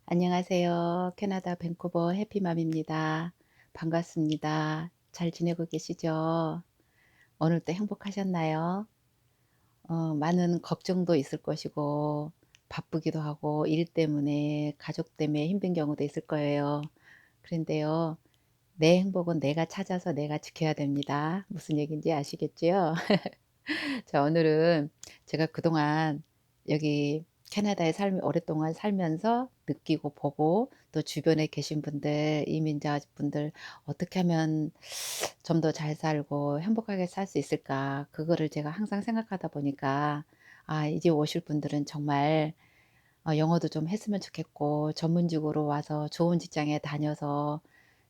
안녕하세요. 캐나다 밴쿠버 해피맘입니다. 반갑습니다. 잘 지내고 계시죠? 오늘도 행복하셨나요? 많은 걱정도 있을 것이고 바쁘기도 하고 일 때문에 가족 때문에 힘든 경우도 있을 거예요. 그런데요. 내 행복은 내가 찾아서 내가 지켜야 됩니다. 무슨 얘기인지 아시겠지요? 자, 오늘은 제가 그동안 여기 캐나다에 오랫동안 살면서 느끼고 보고 또 주변에 계신 분들, 이민자분들 어떻게 하면 좀 더 잘 살고 행복하게 살 수 있을까? 그거를 제가 항상 생각하다 보니까 이제 오실 분들은 정말 영어도 좀 했으면 좋겠고 전문직으로 와서 좋은 직장에 다녀서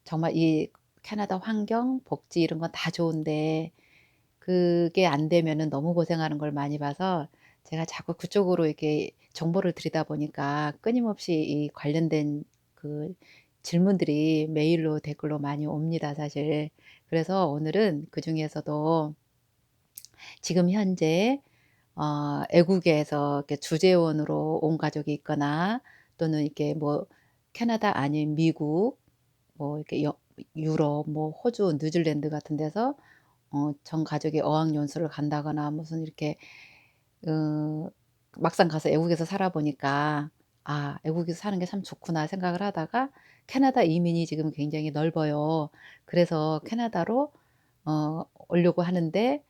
정말 이 캐나다 환경, 복지 이런 건 다 좋은데 그게 안 되면은 너무 고생하는 걸 많이 봐서 제가 자꾸 그쪽으로 이렇게 정보를 들이다 보니까 끊임없이 이 관련된 그 질문들이 메일로 댓글로 많이 옵니다, 사실. 그래서 오늘은 그중에서도 지금 현재 애국에서 이렇게 주재원으로 온 가족이 있거나 또는 이렇게 뭐 캐나다 아닌 미국 뭐 이렇게 유럽 뭐 호주, 뉴질랜드 같은 데서 전 가족이 어학연수를 간다거나 무슨 이렇게 어 막상 가서 애국에서 살아 보니까 '아 애국에서 사는 게 참 좋구나.' 생각을 하다가 캐나다 이민이 지금 굉장히 넓어요. 그래서 캐나다로 오려고 하는데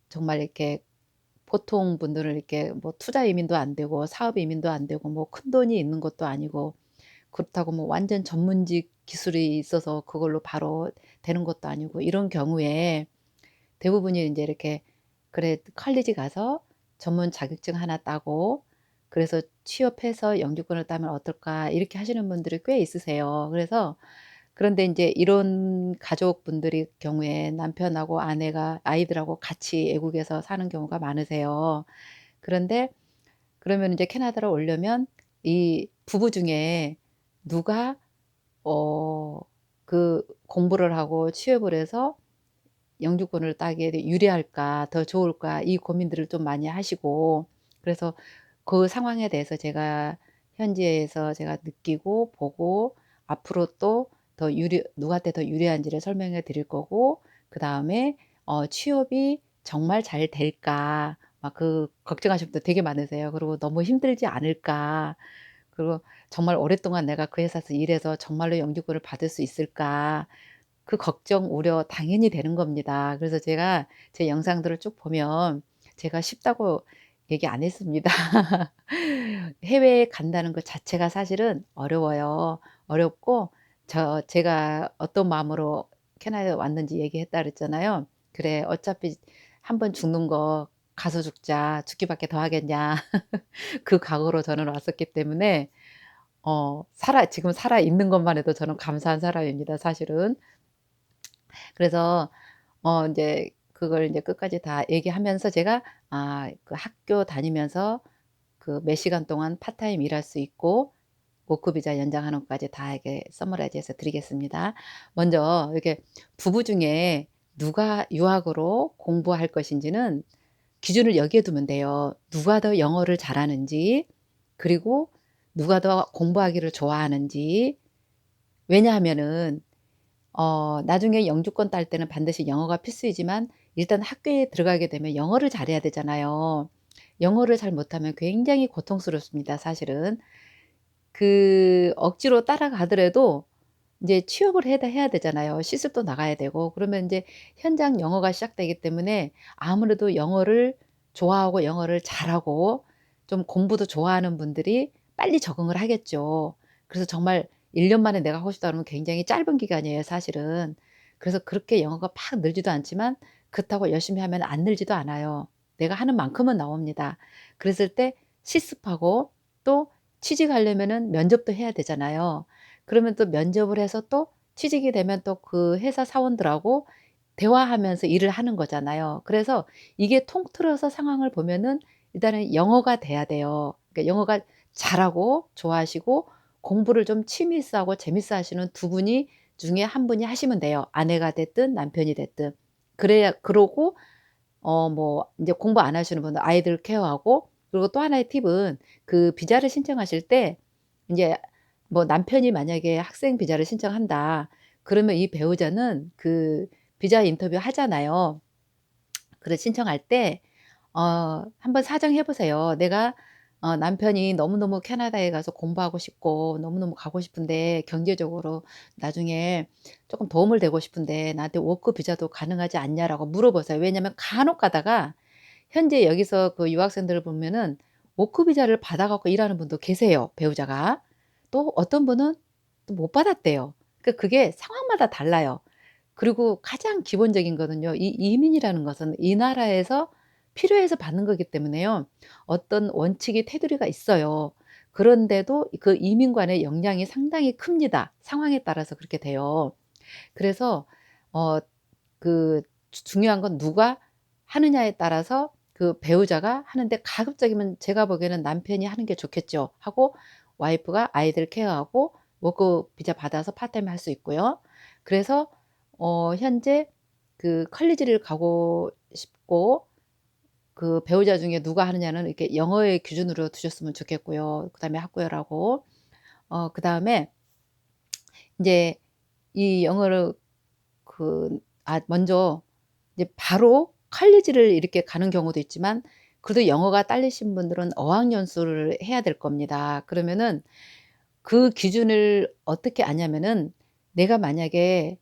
정말 이렇게 보통 분들은 이렇게 뭐 투자 이민도 안 되고 사업 이민도 안 되고 뭐 큰돈이 있는 것도 아니고 그렇다고 뭐 완전 전문직 기술이 있어서 그걸로 바로 되는 것도 아니고 이런 경우에 대부분이 인제 이렇게 '그래 컬리지 가서 전문 자격증 하나 따고 그래서 취업해서 영주권을 따면 어떨까?' 이렇게 하시는 분들이 꽤 있으세요. 그래서 그런데 인제 이런 가족분들의 경우에 남편하고 아내가 아이들하고 같이 애국에서 사는 경우가 많으세요. 그런데 그러면 인제 캐나다로 오려면 이 부부 중에 누가 어 그 공부를 하고 취업을 해서 영주권을 따게 유리할까 더 좋을까 이 고민들을 좀 많이 하시고 그래서 그 상황에 대해서 제가 현지에서 제가 느끼고 보고 앞으로 또 더 누구한테 더 유리한지를 설명해 드릴 거고 그다음에 취업이 정말 잘 될까 막 걱정하시는 분들 되게 많으세요. 그리고 '너무 힘들지 않을까.' 그리고 '정말 오랫동안 내가 그 회사에서 일해서 정말로 영주권을 받을 수 있을까.' 그 걱정, 우려 당연히 되는 겁니다. 그래서 제가 제 영상들을 쭉 보면 제가 쉽다고 얘기 안 했습니다. 해외에 간다는 것 자체가 사실은 어려워요. 어렵고 제가 어떤 마음으로 캐나다에 왔는지 얘기했다 그랬잖아요. "그래 어차피 한 번 죽는 거 가서 죽자. 죽기밖에 더 하겠냐." 그 각오로 저는 왔었기 때문에 지금 살아 있는 것만 해도 저는 감사한 사람입니다 사실은. 그래서 인제 그걸 인제 끝까지 다 얘기하면서 제가 그 학교 다니면서 그 몇 시간 동안 파트타임 일할 수 있고 워크 비자 연장하는 것까지 다 이렇게 서머라이즈해서 드리겠습니다. 먼저 이렇게 부부 중에 누가 유학으로 공부할 것인지는 기준을 여기에 두면 돼요. 누가 더 영어를 잘하는지 그리고 누가 더 공부하기를 좋아하는지. 왜냐하면은 나중에 영주권 딸 때는 반드시 영어가 필수이지만 일단 학교에 들어가게 되면 영어를 잘해야 되잖아요. 영어를 잘 못하면 굉장히 고통스럽습니다 사실은. 억지로 따라가더라도 인제 취업을 해야 되잖아요. 실습도 나가야 되고 그러면 인제 현장 영어가 시작되기 때문에 아무래도 영어를 좋아하고 영어를 잘하고 좀 공부도 좋아하는 분들이 빨리 적응을 하겠죠. 그래서 정말 1년 만에 내가 하고 싶다 그러면 굉장히 짧은 기간이에요 사실은. 그래서 그렇게 영어가 팍 늘지도 않지만 그렇다고 열심히 하면 안 늘지도 않아요. 내가 하는 만큼은 나옵니다. 그랬을 때 실습하고 또 취직하려면은 면접도 해야 되잖아요. 그러면 또 면접을 해서 또 취직이 되면 또 그 회사 사원들하고 대화하면서 일을 하는 거잖아요. 그래서 이게 통틀어서 상황을 보면은 일단은 영어가 돼야 돼요. 그러니까 영어가 잘하고 좋아하시고 공부를 좀 취미 있어 하고 재밌어 하시는 두 분이 중에 한 분이 하시면 돼요. 아내가 됐든 남편이 됐든. 그래야 그러고 뭐 인제 공부 안 하시는 분은 아이들 케어하고 그리고 또 하나의 팁은 그 비자를 신청하실 때 인제 뭐 남편이 만약에 학생 비자를 신청한다. 그러면 이 배우자는 그 비자 인터뷰 하잖아요. 그래서 신청할 때 한번 사정해 보세요. 내가 남편이 너무너무 캐나다에 가서 공부하고 싶고 너무너무 가고 싶은데 경제적으로 나중에 쪼끔 도움을 되고 싶은데 나한테 워크 비자도 가능하지 않냐라고 물어보세요. 왜냐하면 간혹 가다가 현재 여기서 그 유학생들을 보면은 워크 비자를 받아 갖고 일하는 분도 계세요, 배우자가. 또 어떤 분은 또 못 받았대요. 그게 상황마다 달라요. 그리고 가장 기본적인 거는요. 이 이민이라는 것은 이 나라에서 필요해서 받는 거기 때문에요. 어떤 원칙이 테두리가 있어요. 그런데도 그 이민관의 영향이 상당히 큽니다. 상황에 따라서 그렇게 돼요. 그래서 어 그 중요한 건 누가 하느냐에 따라서 그 배우자가 하는데 가급적이면 제가 보기에는 남편이 하는 게 좋겠죠. 하고 와이프가 아이들 케어하고 워크 비자 받아서 파트타임 할 수 있고요. 그래서 현재 그 컬리지를 가고 싶고 그 배우자 중에 누가 하느냐는 이렇게 영어의 기준으로 두셨으면 좋겠고요. 그다음에 학구열하고 그다음에 인제 이 영어를 먼저 이제 바로 칼리지를 이렇게 가는 경우도 있지만 그래도 영어가 딸리신 분들은 어학연수를 해야 될 겁니다. 그러면은 그 기준을 어떻게 아냐면은 내가 만약에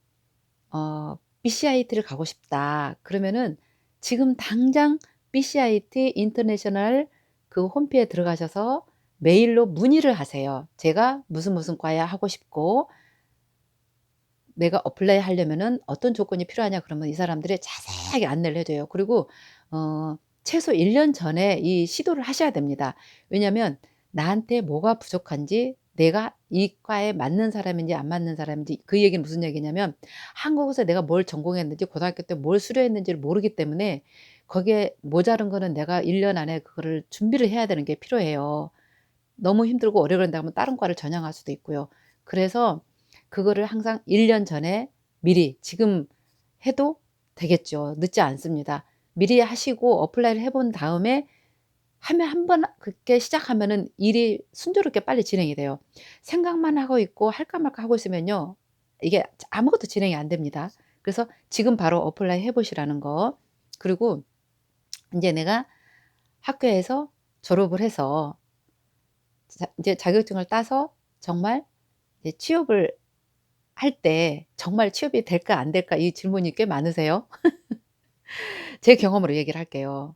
BCIT를 가고 싶다. 그러면은 지금 당장 BCIT 인터내셔널 그 홈페이지에 들어가셔서 메일로 문의를 하세요. 제가 무슨 무슨 과에 하고 싶고 내가 어플라이 하려면은 어떤 조건이 필요하냐 그러면 이 사람들이 자세하게 안내를 해 줘요. 그리고 최소 1년 전에 이 시도를 하셔야 됩니다. 왜냐하면 나한테 뭐가 부족한지 내가 이 과에 맞는 사람인지 안 맞는 사람인지 그 얘기는 무슨 얘기냐면 한국에서 내가 뭘 전공했는지 고등학교 때 뭘 수료했는지를 모르기 때문에 거기에 모자른 거는 내가 1년 안에 그거를 준비를 해야 되는 게 필요해요. 너무 힘들고 오래 걸린다 면 다른 과를 전향할 수도 있고요. 그래서 그거를 항상 1년 전에 미리 지금 해도 되겠죠. 늦지 않습니다. 미리 하시고 어플라이를 해본 다음에 하면 한 번 그렇게 시작하면은 일이 순조롭게 빨리 진행이 돼요. 생각만 하고 있고 할까 말까 하고 있으면요. 이게 아무것도 진행이 안 됩니다. 그래서 지금 바로 어플라이 해 보시라는 거. 그리고 인제 내가 학교에서 졸업을 해서 이제 자격증을 따서 정말 이제 취업을 할 때 정말 취업이 될까 안 될까 이 질문이 꽤 많으세요. 제 경험으로 얘기를 할게요.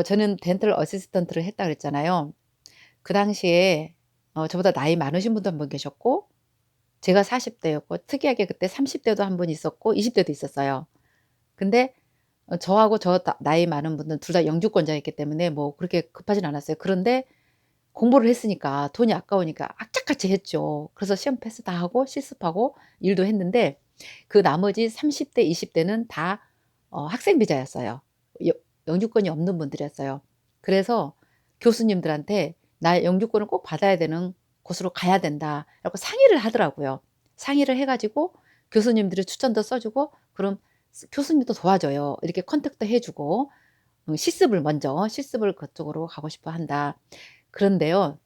저는 덴털 어시스턴트를 했다 그랬잖아요. 그 당시에 저보다 나이 많으신 분도 한 분 계셨고 제가 40 대였고 특이하게 그때 30 대도 한 분 있었고 20 대도 있었어요. 근데 저하고 나이 많은 분들은 둘 다 영주권자였기 때문에 뭐 그렇게 급하진 않았어요. 그런데 공부를 했으니까 돈이 아까우니까 악착같이 했죠. 그래서 시험 패스 다 하고 실습하고 일도 했는데 그 나머지 30대 20 대는 다 학생 비자였어요. 여 영주권이 없는 분들이었어요. 그래서 교수님들한테 "나 영주권을 꼭 받아야 되는 곳으로 가야 된다." 라고 상의를 하더라고요. 상의를 해 가지고 교수님들이 추천도 써 주고 그럼 교수님도 도와줘요. 이렇게 컨택도 해 주고 실습을 그쪽으로 가고 싶어 한다. 그런데요.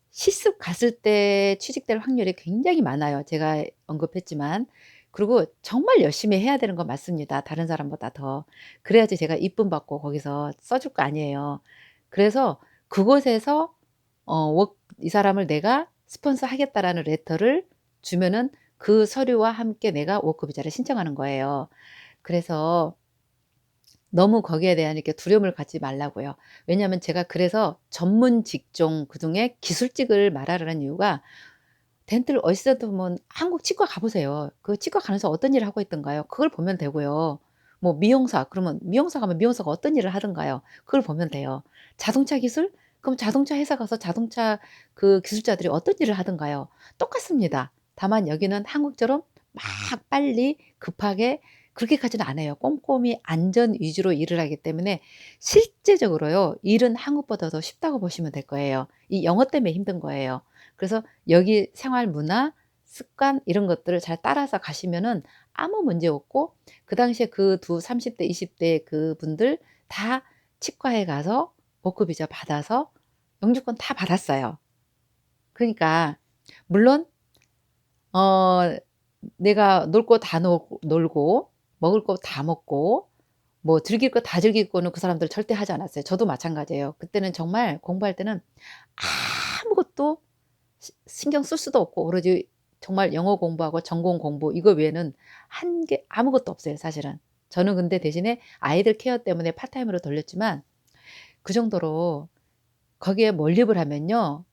실습 갔을 때 취직될 확률이 굉장히 많아요, 제가 언급했지만. 그리고 정말 열심히 해야 되는 건 맞습니다, 다른 사람보다 더. 그래야지 제가 이쁨 받고 거기서 써줄 거 아니에요. 그래서 그곳에서 이 사람을 내가 스폰서하겠다라는 레터를 주면은 그 서류와 함께 내가 워크 비자를 신청하는 거예요. 그래서 너무 거기에 대한 이렇게 두려움을 갖지 말라고요. 왜냐하면 제가 그래서 전문 직종 그중에 기술직을 말하라는 이유가 덴탈 어시스턴트 보면 한국 치과 가 보세요. 그 치과 가면서 어떤 일을 하고 있던가요? 그걸 보면 되고요. 뭐 미용사 그러면 미용사 가면 미용사가 어떤 일을 하던가요? 그걸 보면 돼요. 자동차 기술? 그럼 자동차 회사 가서 자동차 그 기술자들이 어떤 일을 하던가요? 똑같습니다. 다만 여기는 한국처럼 막 빨리 급하게 그렇게까지는 안 해요. 꼼꼼히 안전 위주로 일을 하기 때문에 실제적으로요. 일은 한국보다 더 쉽다고 보시면 될 거예요. 이 영어 때문에 힘든 거예요. 그래서 여기 생활 문화, 습관 이런 것들을 잘 따라서 가시면은 아무 문제 없고 그 당시에 그 30대 20대 그분들 다 치과에 가서 워크 비자 받아서 영주권 다 받았어요. 그러니까 물론 어 내가 놀 거 다 놀고 먹을 거 다 먹고 뭐 즐길 거 다 즐길 거는 그 사람들 절대 하지 않았어요. 저도 마찬가지예요. 그때는 정말 공부할 때는 아무것도 신경 쓸 수도 없고 오로지 정말 영어 공부하고 전공 공부 이거 외에는 한 게 아무것도 없어요 사실은. 저는 근데 대신에 아이들 케어 때문에 파트타임으로 돌렸지만 그 정도로 거기에 몰입을 하면요.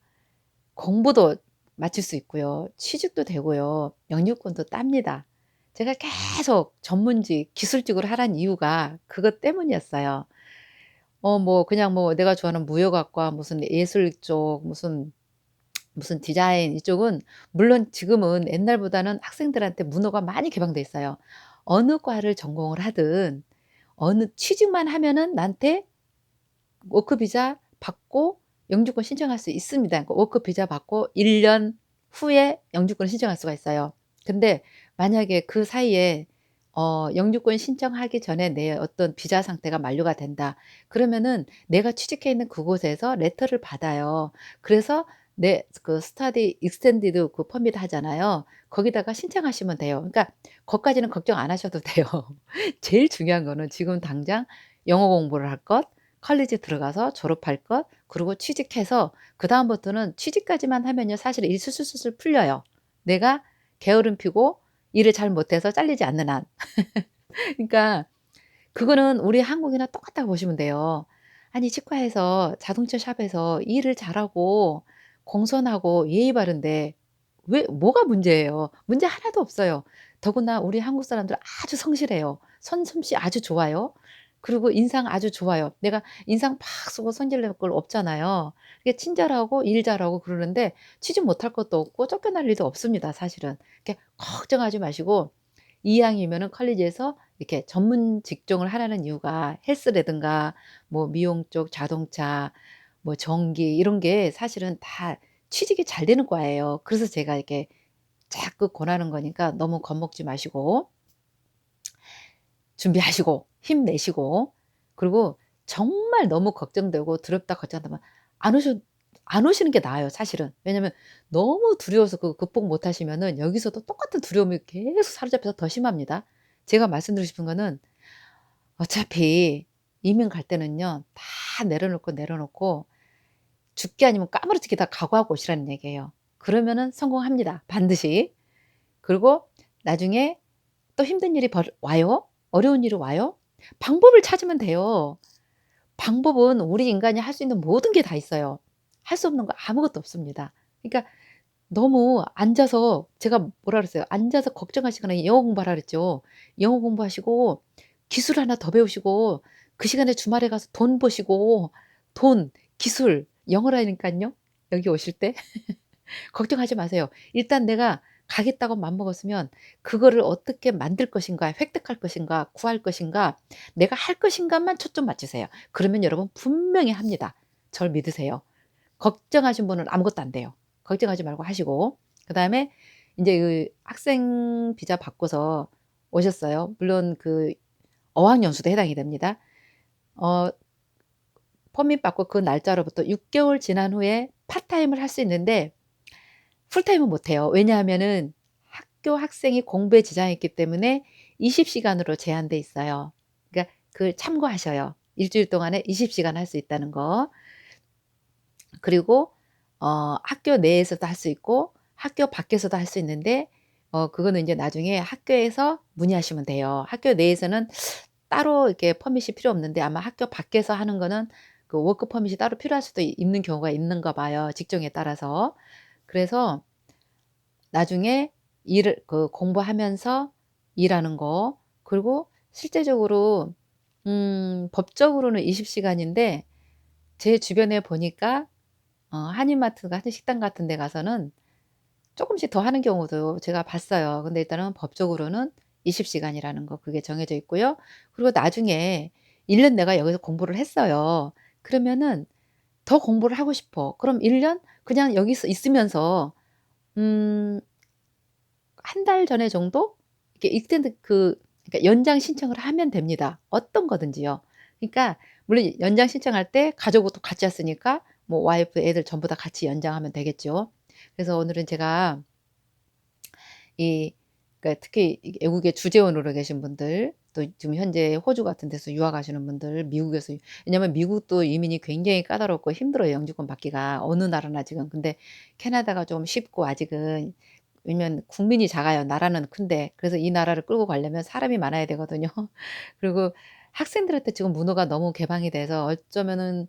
공부도 마칠 수 있고요. 취직도 되고요. 영유권도 땁니다. 제가 계속 전문직, 기술직으로 하란 이유가 그것 때문이었어요. 뭐 그냥 뭐 내가 좋아하는 무역학과 무슨 예술 쪽 무슨 디자인 이쪽은 물론 지금은 옛날보다는 학생들한테 문호가 많이 개방돼 있어요. 어느 과를 전공을 하든 어느 취직만 하면은 나한테 워크 비자 받고 영주권 신청할 수 있습니다. 그러니까 워크 비자 받고 1년 후에 영주권을 신청할 수가 있어요. 근데 만약에 그 사이에 영주권 신청하기 전에 내 어떤 비자 상태가 만료가 된다. 그러면은 내가 취직해 있는 그곳에서 레터를 받아요. 그래서 내 그 스터디 익스텐디드 그 퍼밋 하잖아요. 거기다가 신청하시면 돼요. 그러니까 거기까지는 걱정 안 하셔도 돼요. 제일 중요한 거는 지금 당장 영어 공부를 할 것, 컬리지 들어가서 졸업할 것, 그리고 취직해서 그다음부터는 취직까지만 하면요 사실 일 술술술술 풀려요. 내가 게으름 피고 일을 잘 못해서 잘리지 않는 한. 그러니까 그거는 우리 한국이나 똑같다고 보시면 돼요. 아니 치과에서 자동차 샵에서 일을 잘하고 공손하고 예의 바른데 왜 뭐가 문제예요? 문제 하나도 없어요. 더구나 우리 한국 사람들 아주 성실해요. 솜씨 아주 좋아요. 그리고 인상 아주 좋아요. 내가 인상 팍 쓰고 성질 낼 걸 없잖아요. 이게 친절하고 일 잘하고 그러는데 취직 못할 것도 없고 쫓겨날 일도 없습니다 사실은. 그러니까 걱정하지 마시고 이왕이면은 컬리지에서 이렇게 전문 직종을 하라는 이유가 헬스라든가 뭐 미용 쪽 자동차 뭐 전기 이런 게 사실은 다 취직이 잘 되는 과예요. 그래서 제가 이렇게 자꾸 권하는 거니까 너무 겁먹지 마시고 준비하시고 힘내시고 그리고 정말 너무 걱정되고 두렵다 걱정되면 안 오셔 안 오시는 게 나아요 사실은. 왜냐면 너무 두려워서 그거 극복 못 하시면은 여기서도 똑같은 두려움이 계속 사로잡혀서 더 심합니다. 제가 말씀드리고 싶은 거는 어차피 이민 갈 때는요 다 내려놓고 죽기 아니면 까무러치기 다 각오하고 오시라는 얘기예요. 그러면은 성공합니다 반드시. 그리고 나중에 또 힘든 일이 와요. 어려운 일이 와요. 방법을 찾으면 돼요. 방법은 우리 인간이 할 수 있는 모든 게 다 있어요. 할 수 없는 거 아무것도 없습니다. 그러니까 너무 앉아서 제가 뭐라 그랬어요? 앉아서 걱정하시거나 영어 공부하라 그랬죠. 영어 공부하시고 기술 하나 더 배우시고 그 시간에 주말에 가서 돈 버시고 돈, 기술, 영어라니깐요. 여기 오실 때. 걱정하지 마세요. 일단 내가 가겠다고 맘먹었으면 그거를 어떻게 만들 것인가, 획득할 것인가, 구할 것인가, 내가 할 것인가만 초점 맞추세요. 그러면 여러분 분명히 합니다. 절 믿으세요. 걱정하신 분은 아무것도 안 돼요. 걱정하지 말고 하시고 그다음에 인제 그 학생 비자 받고서 오셨어요. 물론 그 어학연수도 해당이 됩니다. 어 퍼밋 받고 그 날짜로부터 6 개월 지난 후에 파트타임을 할 수 있는데 풀타임은 못 해요. 왜냐하면은 학교 학생이 공부에 지장이 있기 때문에 20 시간으로 제한돼 있어요. 그러니까 그걸 참고하셔요. 일 주일 동안에 20 시간 할 수 있다는 거. 그리고 학교 내에서도 할 수 있고 학교 밖에서도 할 수 있는데 그거는 인제 나중에 학교에서 문의하시면 돼요. 학교 내에서는 따로 이렇게 퍼밋이 필요 없는데 아마 학교 밖에서 하는 거는 그 워크 퍼밋이 따로 필요할 수도 있는 경우가 있는가 봐요, 직종에 따라서. 그래서 나중에 일을 그 공부하면서 일하는 거 그리고 실제적으로 법적으로는 20 시간인데 제 주변에 보니까 한인마트 같은 식당 같은 데 가서는 쪼끔씩 더 하는 경우도 제가 봤어요. 근데 일단은 법적으로는 20 시간이라는 거 그게 정해져 있고요. 그리고 나중에 1년 내가 여기서 공부를 했어요. 그러면은 더 공부를 하고 싶어. 그럼 1년 그냥 여기서 있으면서 음 한 달 전에 정도 이렇게 익스텐드 그러니까 연장 신청을 하면 됩니다. 어떤 거든지요. 그러니까 물론 연장 신청할 때 가족도 같이 왔으니까 뭐 와이프 애들 전부 다 같이 연장하면 되겠죠. 그래서 오늘은 제가 이 그러니까 특히 이 외국에 주재원으로 계신 분들, 또 지금 현재 호주 같은 데서 유학하시는 분들, 미국에서 왜냐면 미국도 이민이 굉장히 까다롭고 힘들어요, 영주권 받기가. 어느 나라나 지금. 근데 캐나다가 좀 쉽고 아직은, 왜냐면 국민이 작아요. 나라는 큰데. 그래서 이 나라를 끌고 가려면 사람이 많아야 되거든요. 그리고 학생들한테 지금 문호가 너무 개방이 돼서 어쩌면은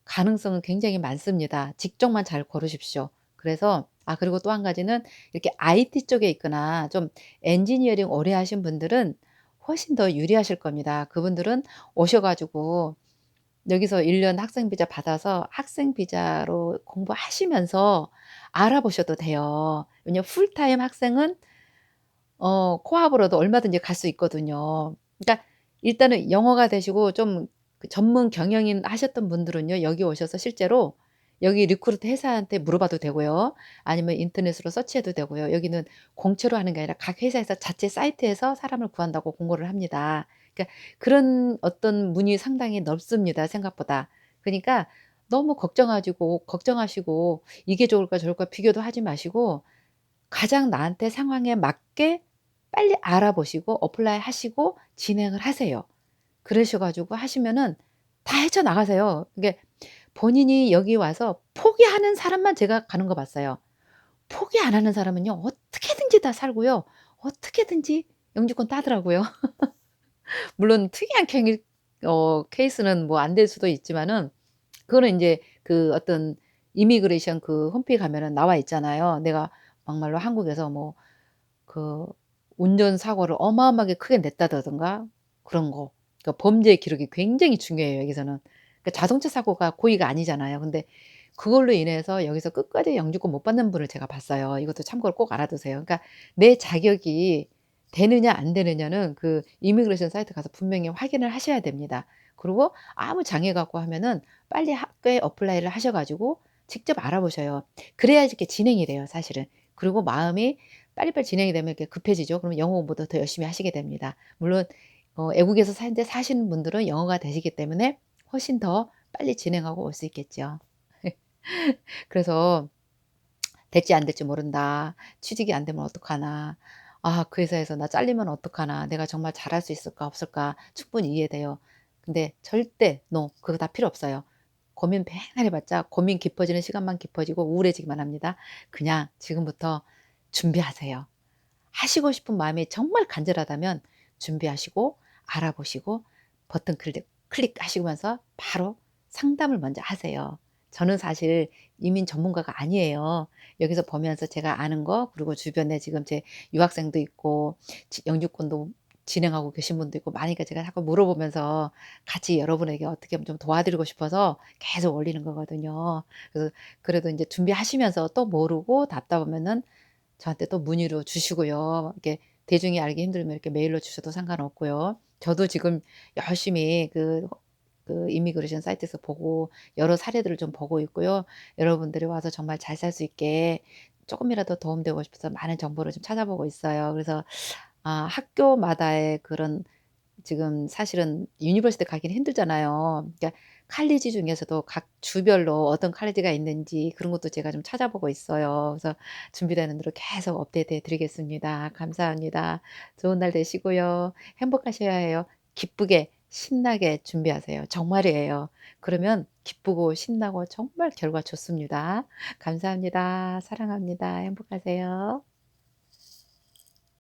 가능성은 굉장히 많습니다. 직종만 잘 고르십시오. 그래서 그리고 또 한 가지는, 이렇게 IT 쪽에 있거나 좀 엔지니어링 오래 하신 분들은 훨씬 더 유리하실 겁니다. 그분들은 오셔 가지고 여기서 1년 학생 비자 받아서 학생 비자로 공부하시면서 알아보셔도 돼요. 왜냐면 풀타임 학생은 코업으로도 얼마든지 갈 수 있거든요. 그러니까 일단은 영어가 되시고 좀 그 전문 경영인 하셨던 분들은요, 여기 오셔서 실제로 여기 리크루트 회사한테 물어봐도 되고요. 아니면 인터넷으로 서치해도 되고요. 여기는 공채로 하는 게 아니라 각 회사에서 자체 사이트에서 사람을 구한다고 공고를 합니다. 그러니까 그런 어떤 문이 상당히 넓습니다, 생각보다. 그니까 너무 걱정하시고 이게 좋을까 저럴까 비교도 하지 마시고, 가장 나한테 상황에 맞게 빨리 알아보시고 어플라이 하시고 진행을 하세요. 그러셔 가지고 하시면은 다 헤쳐나가세요. 이게 본인이 여기 와서 포기하는 사람만 제가 가는 거 봤어요. 포기 안 하는 사람은요, 어떻게든지 다 살고요. 어떻게든지 영주권 따더라고요. 물론 특이한 케이스는 뭐 안 될 수도 있지만은, 그거는 인제 그 어떤 이미그레이션 그 홈페이지 가면은 나와 있잖아요. 내가 막말로 한국에서 뭐 그 운전 사고를 어마어마하게 크게 냈다든가 그런 거. 그러니까 범죄 기록이 굉장히 중요해요, 여기서는. 그러니까 자동차 사고가 고의가 아니잖아요. 근데 그걸로 인해서 여기서 끝까지 영주권 못 받는 분을 제가 봤어요. 이것도 참고로 꼭 알아두세요. 그러니까 내 자격이 되느냐 안 되느냐는 그 이미그레이션 사이트 가서 분명히 확인을 하셔야 됩니다. 그리고 아무 장애 갖고 하면은 빨리 학교에 어플라이를 하셔 가지고 직접 알아보셔요. 그래야 이렇게 진행이 돼요, 사실은. 그리고 마음이 빨리빨리 진행이 되면 이렇게 급해지죠. 그러면 영어 공부도 더 열심히 하시게 됩니다. 물론 외국에서 현재 사시는 분들은 영어가 되시기 때문에 훨씬 더 빨리 진행하고 올 수 있겠죠. 그래서 '될지 안 될지 모른다. 취직이 안 되면 어떡하나. 그 회사에서 나 잘리면 어떡하나. 내가 정말 잘할 수 있을까 없을까.' 충분히 이해돼요. 근데 절대 그거 다 필요 없어요. 고민 맨날 해 봤자 고민 깊어지는 시간만 깊어지고 우울해지기만 합니다. 그냥 지금부터 준비하세요. 하시고 싶은 마음이 정말 간절하다면 준비하시고 알아보시고 버튼 클릭하시면서 바로 상담을 먼저 하세요. 저는 사실 이민 전문가가 아니에요. 여기서 보면서 제가 아는 거, 그리고 주변에 지금 제 유학생도 있고 영주권도 진행하고 계신 분도 있고 많으니까 제가 자꾸 물어보면서 같이 여러분에게 어떻게 하면 좀 도와드리고 싶어서 계속 올리는 거거든요. 그래서 그래도 이제 준비하시면서 또 모르고 답답하면은 저한테 또 문의로 주시고요. 이렇게 대중이 알기 힘들면 이렇게 메일로 주셔도 상관없고요. 저도 지금 열심히 그 이미그레이션 사이트에서 보고 여러 사례들을 좀 보고 있고요. 여러분들이 와서 정말 잘 살 수 있게 조금이라도 도움되고 싶어서 많은 정보를 좀 찾아보고 있어요. 그래서 학교마다의 그런, 지금 사실은 유니버시티 가기는 힘들잖아요. 그러니까 칼리지 중에서도 각 주별로 어떤 칼리지가 있는지 그런 것도 제가 좀 찾아보고 있어요. 그래서 준비되는 대로 계속 업데이트해 드리겠습니다. 감사합니다. 좋은 날 되시고요. 행복하셔야 해요. 기쁘게 신나게 준비하세요. 정말이에요. 그러면 기쁘고 신나고 정말 결과 좋습니다. 감사합니다. 사랑합니다. 행복하세요.